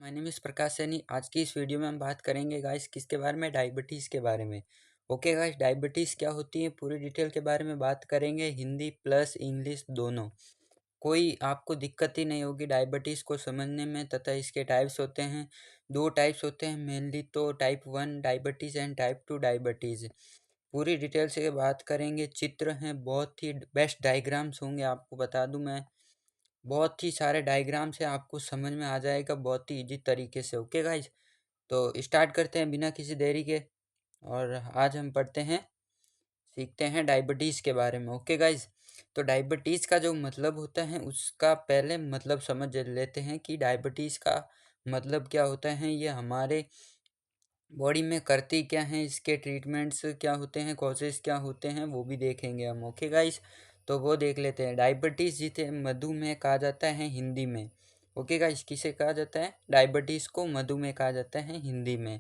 My name is प्रकाश सैनी। आज की इस वीडियो में हम बात करेंगे गाइस किसके बारे में, डायबिटीज़ के बारे में। ओके गाइस, डायबिटीज़ क्या होती है पूरी डिटेल के बारे में बात करेंगे, हिंदी प्लस इंग्लिश दोनों। कोई आपको दिक्कत ही नहीं होगी डायबिटीज़ को समझने में। तथा इसके टाइप्स होते हैं, दो टाइप्स होते हैं मेनली, तो type 1 diabetes and type 2 diabetes. पूरी डिटेल से बात करेंगे। चित्र हैं, बहुत ही बेस्ट डायग्राम्स होंगे, आपको बता दूं मैं। बहुत ही सारे डायग्राम से आपको समझ में आ जाएगा बहुत ही इजी तरीके से। ओके गाइज, तो स्टार्ट करते हैं बिना किसी देरी के। और आज हम पढ़ते हैं, सीखते हैं डायबिटीज़ के बारे में। ओके गाइज, तो डायबिटीज़ का जो मतलब होता है उसका पहले मतलब समझ लेते हैं कि डायबिटीज़ का मतलब क्या होता है। ये हमारे बॉडी में करती क्या है, इसके ट्रीटमेंट्स क्या होते हैं, कॉजेज़ क्या होते हैं, वो भी देखेंगे हम। ओके गाइस, तो वो देख लेते हैं। डायबिटीज़ जिसे मधुमेह कहा जाता है हिंदी में। ओके गाइस, किसे कहा जाता है? डायबिटीज़ को मधुमेह कहा जाता है हिंदी में।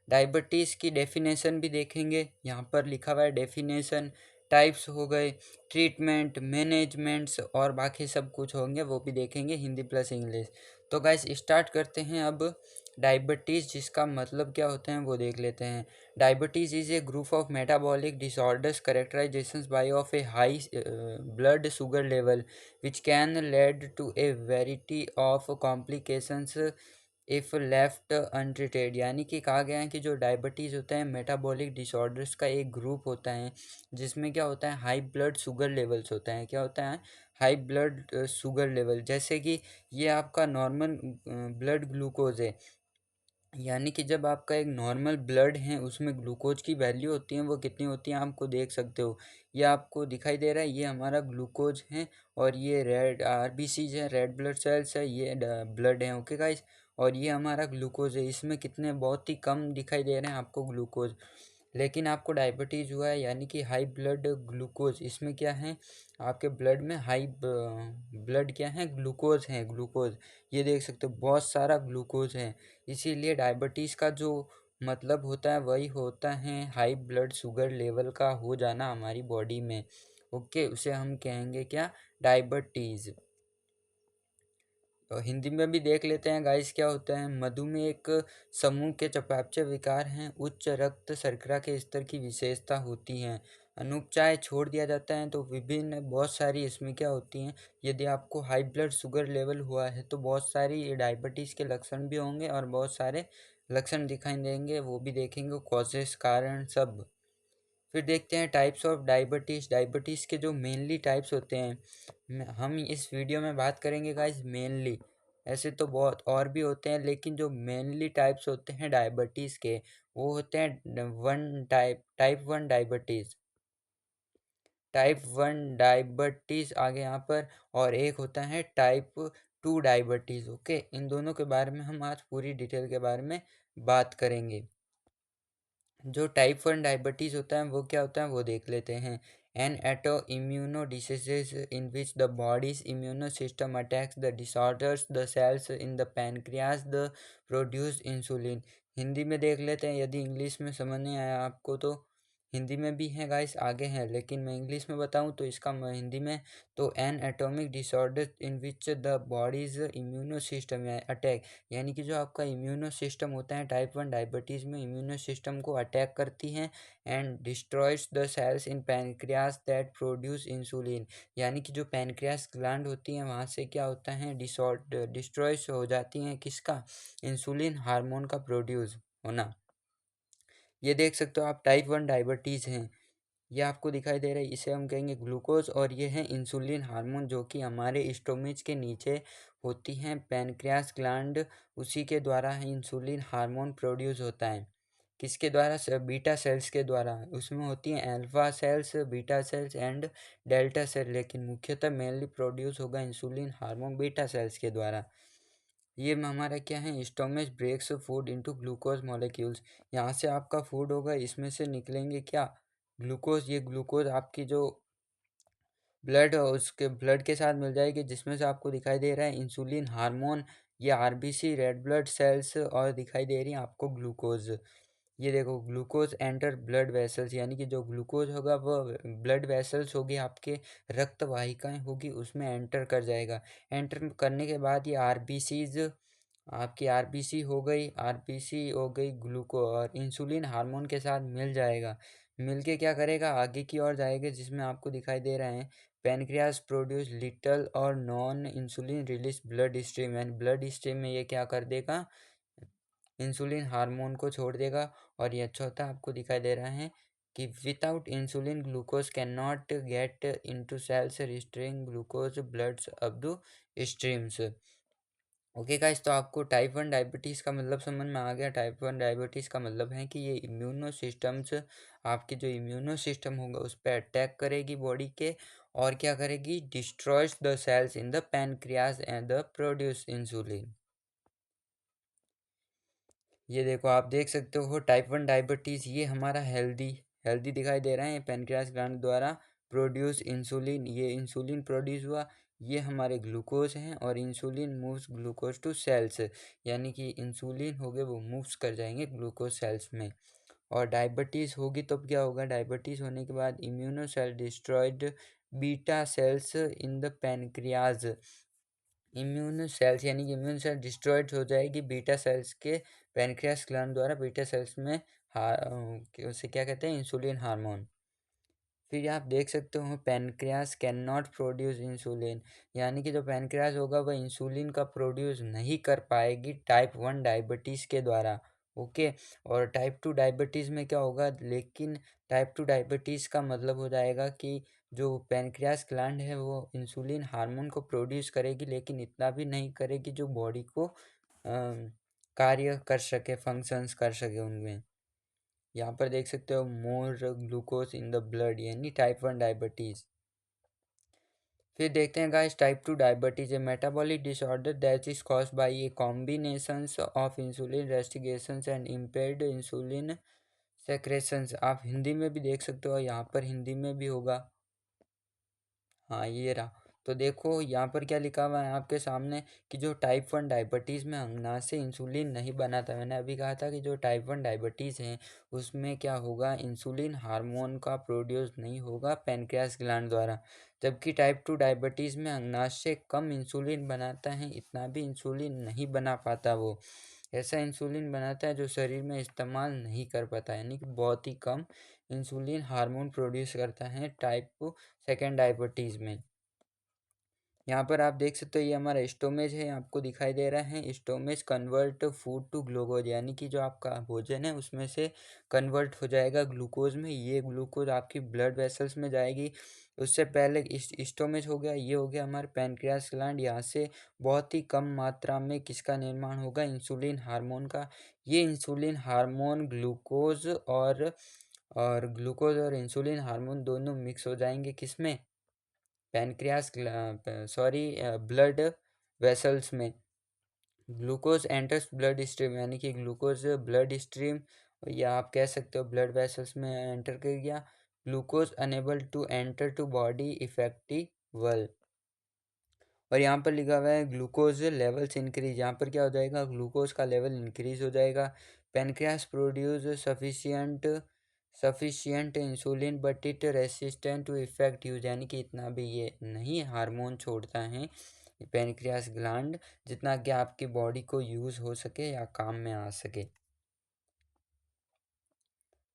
डायबिटीज़ की डेफिनेशन भी देखेंगे, यहाँ पर लिखा हुआ है डेफिनेशन। टाइप्स हो गए, ट्रीटमेंट, मैनेजमेंट्स और बाकी सब कुछ होंगे, वो भी देखेंगे हिंदी प्लस इंग्लिश। तो गाइस स्टार्ट करते हैं अब। डायबिटीज़ जिसका मतलब क्या होते हैं वो देख लेते हैं। Diabetes is a group of metabolic disorders characterisations by of a high blood sugar level which can lead to a variety of complications if left untreated. यानी कि कहा गया है कि जो डायबिटीज़ होता है मेटाबॉलिक डिसऑर्डर्स का एक ग्रुप होता है, जिसमें क्या होता है हाई ब्लड शुगर लेवल्स होता है। क्या होता है? High blood sugar level. जैसे कि ये आपका नॉर्मल ब्लड ग्लूकोज है, यानी कि जब आपका एक नॉर्मल ब्लड है उसमें ग्लूकोज की वैल्यू होती है, वो कितनी होती है आपको देख सकते हो। ये आपको दिखाई दे रहा है, ये हमारा ग्लूकोज है। और ये रेड आरबीसीज है, रेड ब्लड सेल्स है, ये ब्लड है। ओके गाइस, और ये हमारा ग्लूकोज है। इसमें कितने बहुत ही कम दिखाई दे रहे हैं आपको ग्लूकोज। लेकिन आपको डायबिटीज़ हुआ है यानी कि हाई ब्लड ग्लूकोज, इसमें क्या है आपके ब्लड में हाई ब्लड क्या है, ग्लूकोज है, ग्लूकोज। ये देख सकते हो बहुत सारा ग्लूकोज है। इसीलिए डायबिटीज़ का जो मतलब होता है वही होता है हाई ब्लड शुगर लेवल का हो जाना हमारी बॉडी में। ओके, उसे हम कहेंगे क्या? डायबिटीज़। तो हिंदी में भी देख लेते हैं गाइस क्या होता है। मधुमेह एक समूह के चयापचय विकार हैं। उच्च रक्त शर्करा के स्तर की विशेषता होती हैं। अनुपचाय छोड़ दिया जाता है तो विभिन्न बहुत सारी इसमें क्या होती हैं। यदि आपको हाई ब्लड शुगर लेवल हुआ है तो बहुत सारी डायबिटीज़ के लक्षण भी होंगे और बहुत सारे लक्षण दिखाई देंगे, वो भी देखेंगे, कॉजेस, कारण सब। फिर देखते हैं टाइप्स ऑफ डायबिटीज़। डायबिटीज़ के जो मेनली टाइप्स होते हैं, हम इस वीडियो में बात करेंगे गाइस मेनली। ऐसे तो बहुत और भी होते हैं, लेकिन जो मेनली टाइप्स होते हैं डायबिटीज़ के, वो होते हैं type one diabetes. Type one diabetes आगे यहाँ पर, और एक होता है टाइप टू डायबिटीज़। ओके, इन दोनों के बारे में हम आज पूरी डिटेल के बारे में बात करेंगे। जो टाइप 1 डायबिटीज़ होता है वो क्या होता है वो देख लेते हैं। An auto immuno diseases in which the body's immuno system attacks the disorders the cells in the pancreas the produce insulin. Hindi में देख लेते हैं, यदि इंग्लिश में समझ नहीं आया आपको तो हिंदी में भी है गाइस, आगे हैं, लेकिन मैं इंग्लिश में बताऊं तो इसका हिंदी में। तो an atomic disorder in which the body's immuno system attack, यानी कि जो आपका इम्यूनो सिस्टम होता है टाइप 1 डायबिटीज़ में इम्यूनो सिस्टम को अटैक करती हैं। And destroys the cells in pancreas that produce insulin, यानी कि जो पैनक्रियास ग्लैंड होती हैं वहाँ से क्या होता है, डिस्ट्रॉयज हो जाती हैं किसका, इंसुलिन हार्मोन का प्रोड्यूस होना। ये देख सकते हो आप टाइप 1 डायबिटीज़ हैं, ये आपको दिखाई दे रहा है, इसे हम कहेंगे ग्लूकोज। और ये है इंसुलिन हार्मोन जो कि हमारे स्टोमिच के नीचे होती हैं, पैनक्रियास ग्लैंड, उसी के द्वारा इंसुलिन हार्मोन प्रोड्यूस होता है। किसके द्वारा? बीटा सेल्स के द्वारा। उसमें होती हैं alpha cells, beta cells and delta cell, लेकिन मुख्यतः मेनली प्रोड्यूस होगा इंसुलिन हार्मोन बीटा सेल्स के द्वारा। ये हमारा क्या है, stomach breaks food into glucose molecules. यहाँ से आपका फूड होगा, इसमें से निकलेंगे क्या, ग्लूकोज। ये ग्लूकोज आपकी जो ब्लड उसके ब्लड के साथ मिल जाएगी, जिसमें से आपको दिखाई दे रहा है इंसुलिन हार्मोन, ये आरबीसी रेड ब्लड सेल्स, और दिखाई दे रही है आपको ग्लूकोज। ये देखो ग्लूकोज एंटर ब्लड वेसल्स, यानी कि जो ग्लूकोज होगा वो ब्लड वेसल्स होगी, आपके रक्त वाहिकाएं होगी, उसमें एंटर कर जाएगा। एंटर करने के बाद ये आरबीसीज आपकी आरबीसी हो गई ग्लूको और इंसुलिन हार्मोन के साथ मिल जाएगा। मिल के क्या करेगा, आगे की ओर जाएगा, जिसमें आपको दिखाई दे रहे हैं पेनक्रियास प्रोड्यूस लिटल और non insulin release blood stream, and blood stream में ये क्या कर देगा, इंसुलिन हार्मोन को छोड़ देगा। और ये चौथा आपको दिखाई दे रहा है कि without insulin glucose can not get into cells restoring glucose bloods up the streams. Okay guys, तो आपको टाइप 1 डायबिटीज़ का मतलब समझ में आ गया। टाइप 1 डायबिटीज़ का मतलब है कि ये इम्यूनो सिस्टम्स, आपके जो इम्यूनो सिस्टम होगा उस पर अटैक करेगी बॉडी के, और क्या करेगी, destroys the cells in the pancreas and the produce insulin. ये देखो, आप देख सकते हो टाइप 1 डायबिटीज़, ये हमारा हेल्दी हेल्दी दिखाई दे रहा है। पेनक्रियास ग्लैंड द्वारा प्रोड्यूस इंसुलिन, ये इंसुलिन प्रोड्यूस हुआ, ये हमारे ग्लूकोज हैं, और insulin moves glucose to cells, यानी कि इंसुलिन हो गए वो मूव्स कर जाएंगे ग्लूकोज सेल्स में। और डायबिटीज़ होगी तो क्या होगा, डायबिटीज़ होने के बाद immuno cell destroyed beta cells in the pancreas, immune cells यानी कि इम्यून सेल डिस्ट्रॉयड हो जाएगी बीटा सेल्स के, पेनक्रियास ग्लैंड द्वारा बीटा सेल्स में उसे क्या कहते हैं, इंसुलिन हार्मोन। फिर आप देख सकते हो pancreas can not produce insulin, यानी कि जो पेनक्रियास होगा वह इंसुलिन का प्रोड्यूस नहीं कर पाएगी टाइप 1 डायबिटीज़ के द्वारा। ओके, और टाइप 2 डायबिटीज़ में क्या होगा, लेकिन टाइप 2 डायबिटीज़ का मतलब हो जाएगा कि जो पेनक्रियास ग्लैंड है वो इंसुलिन हार्मोन को प्रोड्यूस करेगी, लेकिन इतना भी नहीं करेगी जो बॉडी को कार्य कर सके, फंक्शंस कर सके उनमें। यहाँ पर देख सकते हो more glucose in the blood, यानी टाइप 1 डायबिटीज़। फिर देखते हैं guys, type 2 diabetes a metabolic disorder that is caused by a combinations of insulin resistance and impaired insulin secretions. आप हिंदी में भी देख सकते हो, यहाँ पर हिंदी में भी होगा। हाँ, ये रहा। तो देखो यहाँ पर क्या लिखा हुआ है आपके सामने कि जो टाइप 1 डायबिटीज़ में अंगनाश से इंसुलिन नहीं बनाता, मैंने अभी कहा था कि जो टाइप 1 डायबिटीज़ है उसमें क्या होगा, इंसुलिन हार्मोन का प्रोड्यूस नहीं होगा पेनक्रियास ग्लैंड द्वारा। जबकि टाइप 2 डायबिटीज़ में अंगनाश से कम इंसुलिन बनाता है, इतना भी इंसुलिन नहीं बना पाता वो, ऐसा इंसुलिन बनाता है जो शरीर में इस्तेमाल नहीं कर पाता, यानी कि बहुत ही कम इंसुलिन हार्मोन प्रोड्यूस करता है टाइप 2 डायबिटीज़ में। यहाँ पर आप देख सकते हो ये हमारा स्टोमेज है, आपको दिखाई दे रहा है स्टोमेज कन्वर्ट फूड टू ग्लूकोज, यानी कि जो आपका भोजन है उसमें से कन्वर्ट हो जाएगा ग्लूकोज में। ये ग्लूकोज आपकी ब्लड वेसल्स में जाएगी। उससे पहले स्टोमेज हो गया, ये हो गया हमारे पैनक्रियास ग्लैंड, यहाँ से बहुत ही कम मात्रा में किसका निर्माण होगा, इंसुलिन हार्मोन का। ये इंसुलिन हार्मोन ग्लूकोज और इंसुलिन हार्मोन दोनों मिक्स हो जाएंगे किसमें, पैनक्रियास सॉरी ब्लड वेसल्स में। ग्लूकोज एंटर्स ब्लड स्ट्रीम, यानी कि ग्लूकोज ब्लड स्ट्रीम या आप कह सकते हो ब्लड वेसल्स में एंटर कर गया। Glucose unable to enter to body effectively, और यहाँ पर लिखा हुआ है ग्लूकोज लेवल्स इंक्रीज, यहाँ पर क्या हो जाएगा, ग्लूकोज का लेवल इंक्रीज हो जाएगा। Pancreas produce sufficient insulin but it resistant to effect use, यानी कि इतना भी ये नहीं हार्मोन छोड़ता है पेनक्रियास ग्लैंड, जितना कि आपकी बॉडी को यूज़ हो सके या काम में आ सके।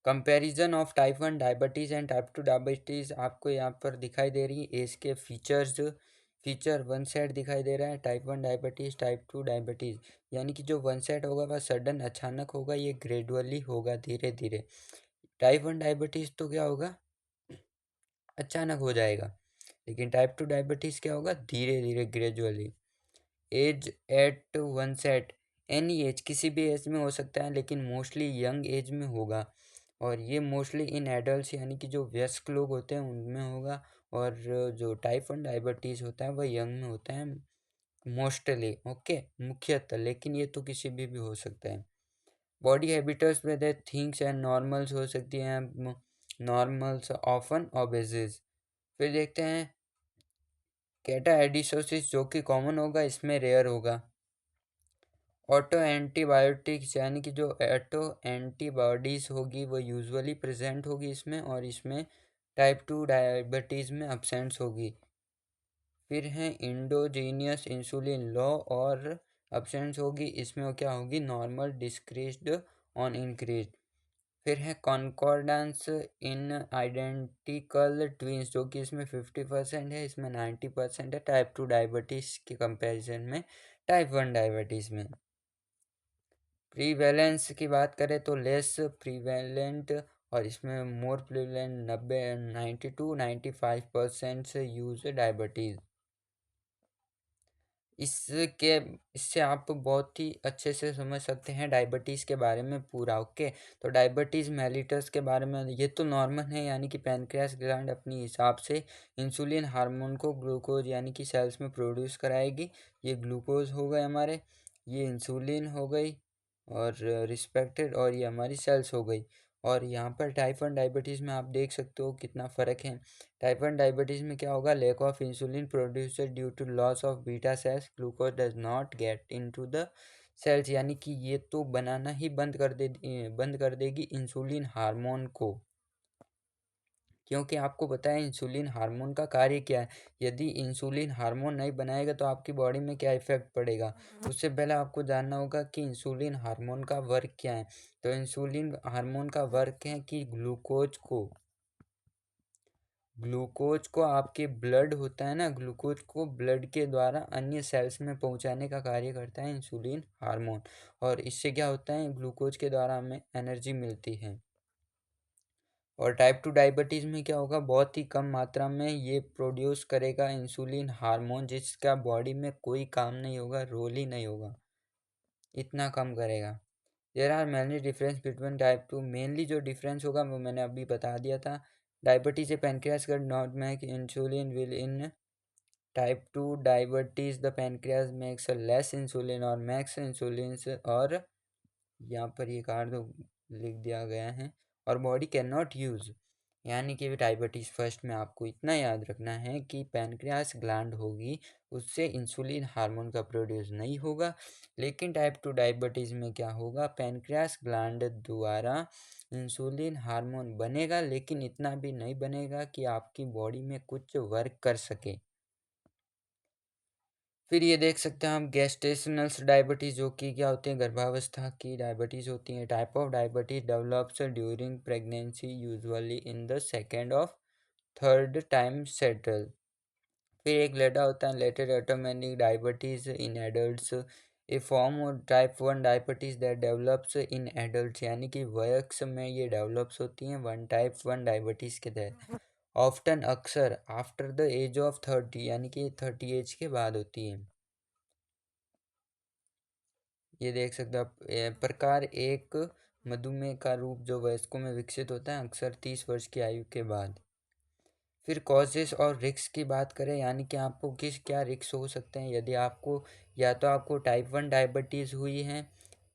Comparison of type 1 diabetes and type 2 diabetes आपको यहाँ पर दिखाई दे रही है। एज के फीचर वन साइड दिखाई दे रहा है, टाइप 1 डायबिटीज़ टाइप 2 डायबिटीज़, यानी कि जो वन साइड होगा वह सडन अचानक होगा, ये ग्रेजुअली होगा, धीरे धीरे। टाइप 1 डायबिटीज़ तो क्या होगा, अचानक हो जाएगा, लेकिन टाइप 2 डायबिटीज़ क्या होगा, धीरे धीरे gradually. Age at onset, any age, किसी भी एज में हो सकता है, लेकिन मोस्टली यंग एज में होगा, और ये मोस्टली इन एडल्ट यानी कि जो वयस्क लोग होते हैं उनमें होगा। और जो टाइप 1 डायबिटीज़ होता है वह यंग में होता है मोस्टली, ओके, मुख्यतः, लेकिन ये तो किसी भी हो सकता है। बॉडी हैबिटर्स में दे थिंग्स एंड नॉर्मल्स हो सकती हैं, नॉर्मल्स ऑफन ओबेसिस। फिर देखते हैं केटा एडिशोसिस, जो कि कॉमन होगा, इसमें रेयर होगा। ऑटो एंटीबायोटिक्स, यानी कि जो ऑटो एंटीबॉडीज़ होगी वो यूजुअली प्रेजेंट होगी इसमें, और इसमें टाइप 2 डायबिटीज़ में अब्सेंट्स होगी। फिर है इंडोजीनियस इंसुलिन लॉ और अब्सेंस होगी, इसमें वो क्या होगी, नॉर्मल, डिस्क्रीज्ड, ऑन इंक्रीज। फिर है कॉन्कॉर्डेंस इन आइडेंटिकल ट्विंस, जो कि इसमें 50% है, इसमें 90% है टाइप 2 डायबिटीज़ के कंपैरिजन में टाइप 1 डायबिटीज़ में। प्रीवेलेंस की बात करें तो लेस प्रीवेलेंट, और इसमें मोर प्रीवेलेंट 92-95% से यूज डायबिटीज़। इसके इससे आप बहुत ही अच्छे से समझ सकते हैं डायबिटीज़ के बारे में पूरा। ओके, तो डायबिटीज़ मेलिटस के बारे में, ये तो नॉर्मल है, यानी कि पैनक्रियास ग्लैंड अपनी हिसाब से इंसुलिन हार्मोन को ग्लूकोज यानी कि सेल्स में प्रोड्यूस कराएगी। ये ग्लूकोज हो गए हमारे, ये इंसुलिन हो गई और रिस्पेक्टेड, और ये हमारी सेल्स हो गई। और यहाँ पर टाइप 1 डायबिटीज़ में आप देख सकते हो कितना फ़र्क है। टाइप 1 डायबिटीज़ में क्या होगा, lack of insulin producer due to loss of beta cells, glucose does not get into the cells, यानी कि ये तो बनाना ही बंद कर देगी इंसुलिन हार्मोन को, क्योंकि आपको पता है इंसुलिन हार्मोन का कार्य क्या है। यदि इंसुलिन हार्मोन नहीं बनाएगा तो आपकी बॉडी में क्या इफेक्ट पड़ेगा। उससे पहले आपको जानना होगा कि इंसुलिन हार्मोन का वर्क क्या है। तो इंसुलिन हार्मोन का वर्क है कि ग्लूकोज को आपके ब्लड होता है ना, ग्लूकोज को ब्लड के द्वारा अन्य सेल्स में पहुंचाने का कार्य करता है इंसुलिन हार्मोन। और इससे क्या होता है, ग्लूकोज के द्वारा हमें एनर्जी मिलती है। और टाइप 2 डायबिटीज़ में क्या होगा, बहुत ही कम मात्रा में ये प्रोड्यूस करेगा इंसुलिन हार्मोन, जिसका बॉडी में कोई काम नहीं होगा, रोल ही नहीं होगा, इतना कम करेगा। There are many difference between type 2, mainly जो डिफरेंस होगा वो मैंने अभी बता दिया था। Diabetes a pancreas can not make insulin will in type 2 diabetes the pancreas makes less insulin और मैक्स इंसुलिन, और यहाँ पर ये कार्ड लिख दिया गया है, और बॉडी कैन नॉट यूज़, यानी कि डायबिटीज़ फर्स्ट में आपको इतना याद रखना है कि पैनक्रियास ग्लैंड होगी, उससे इंसुलिन हार्मोन का प्रोड्यूस नहीं होगा। लेकिन टाइप 2 डायबिटीज़ में क्या होगा, पैनक्रियास ग्लैंड द्वारा इंसुलिन हार्मोन बनेगा, लेकिन इतना भी नहीं बनेगा कि आपकी बॉडी में कुछ वर्क कर सके। फिर ये देख सकते हैं हम गेस्टेशनल डायबिटीज़, जो कि क्या होती है, गर्भावस्था की डायबिटीज़ होती है। Type of diabetes develops during pregnancy usually in the second of third trimester. फिर एक लेटा होता है latent automatic diabetes in adults, a form of type 1 diabetes that develops in adults, यानी कि वयस्क में ये डेवलप्स होती हैं वन टाइप 1 डायबिटीज़ के तहत। ऑफ्टन अक्सर आफ्टर द एज ऑफ 30, यानी कि 30 एज के बाद होती है। ये देख सकते हो आप, प्रकार एक मधुमेह का रूप जो वयस्कों में विकसित होता है अक्सर 30 वर्ष की आयु के बाद। फिर कॉजेस और रिस्क की बात करें, यानी कि आपको किस क्या रिस्क हो सकते हैं यदि आपको, या तो आपको टाइप 1 डायबिटीज़ हुई है,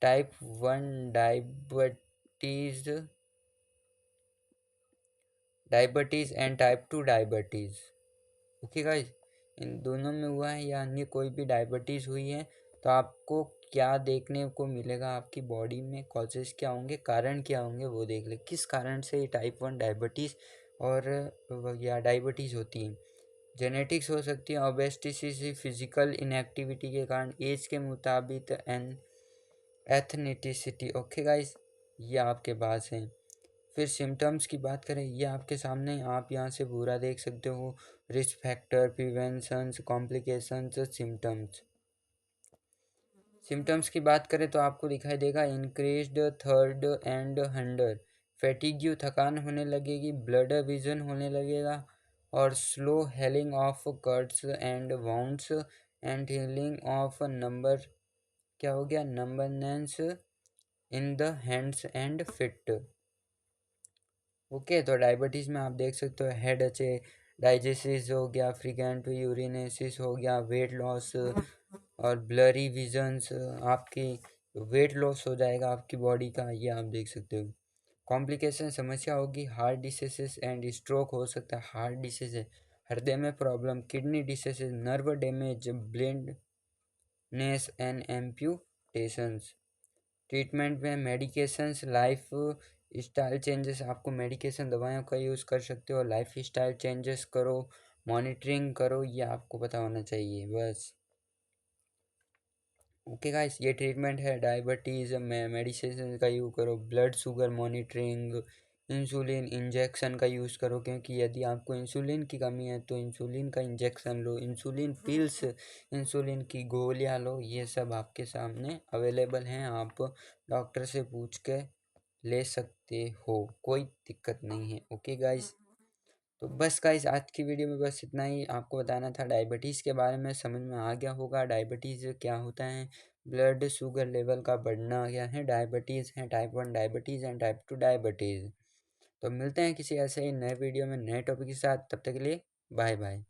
type 1 diabetes diabetes and type 2 diabetes. Okay guys, इन दोनों में हुआ है या अन्य कोई भी डायबिटीज़ हुई है, तो आपको क्या देखने को मिलेगा, आपकी बॉडी में कॉजेस क्या होंगे, कारण क्या होंगे, वो देख ले किस कारण से ये टाइप 1 डायबिटीज़ और या डायबिटीज़ होती है। जेनेटिक्स हो सकती है, ओबेसिटी, फिजिकल इनएक्टिविटी के कारण, एज के मुताबिक, एन एथनिटिसिटी। ओके गाइस, ये आपके पास है। फिर सिम्टम्स की बात करें, ये आपके सामने, आप यहाँ से पूरा देख सकते हो, risk factor, preventions, complications, symptoms की बात करें तो आपको दिखाई देगा increased thirst and hunger, fatigue, थकान होने लगेगी, ब्लड विजन होने लगेगा, और slow healing of cuts and wounds and healing of number, क्या हो गया, numbness in the hands and feet. Okay, तो डायबिटीज़ में आप देख सकते हो हेड अच्छे, डाइजेसिस हो गया, फ्रीक्वेंट यूरिनेसिस हो गया, वेट लॉस और ब्लरी विजन्स, आपकी वेट लॉस हो जाएगा आपकी बॉडी का, ये आप देख सकते हो। कॉम्प्लिकेशन समस्या होगी, हार्ट डिसीजेस एंड स्ट्रोक हो सकता है, हार्ट डिसीज है, हृदय में problem, kidney disease, nerve damage, blindness and amputations. Treatment में मेडिकेशंस, लाइफ स्टाइल चेंजेस, आपको मेडिकेशन दवाइयों का यूज़ कर सकते हो, लाइफ स्टाइल चेंजेस करो, मॉनिटरिंग करो, ये आपको पता होना चाहिए बस। ओके गाइस, ये ट्रीटमेंट है डायबिटीज़ में मेडिसिन का यूज़ करो, blood sugar monitoring, insulin injection का यूज़ करो, क्योंकि यदि आपको इंसुलिन की कमी है तो इंसुलिन का इंजेक्शन लो, इंसुलिन पिल्स, इंसुलिन की गोलियां लो। ये सब आपके सामने अवेलेबल हैं, आप डॉक्टर से पूछ के ले सकते हो, कोई दिक्कत नहीं है। ओके गाइस, तो बस गाइस आज की वीडियो में बस इतना ही आपको बताना था। डायबिटीज़ के बारे में समझ में आ गया होगा, डायबिटीज़ क्या होता है, ब्लड शुगर लेवल का बढ़ना क्या है, डायबिटीज़ है, type 1 diabetes and type 2 diabetes. तो मिलते हैं किसी ऐसे ही नए वीडियो में नए टॉपिक के साथ, तब तक के लिए बाय बाय।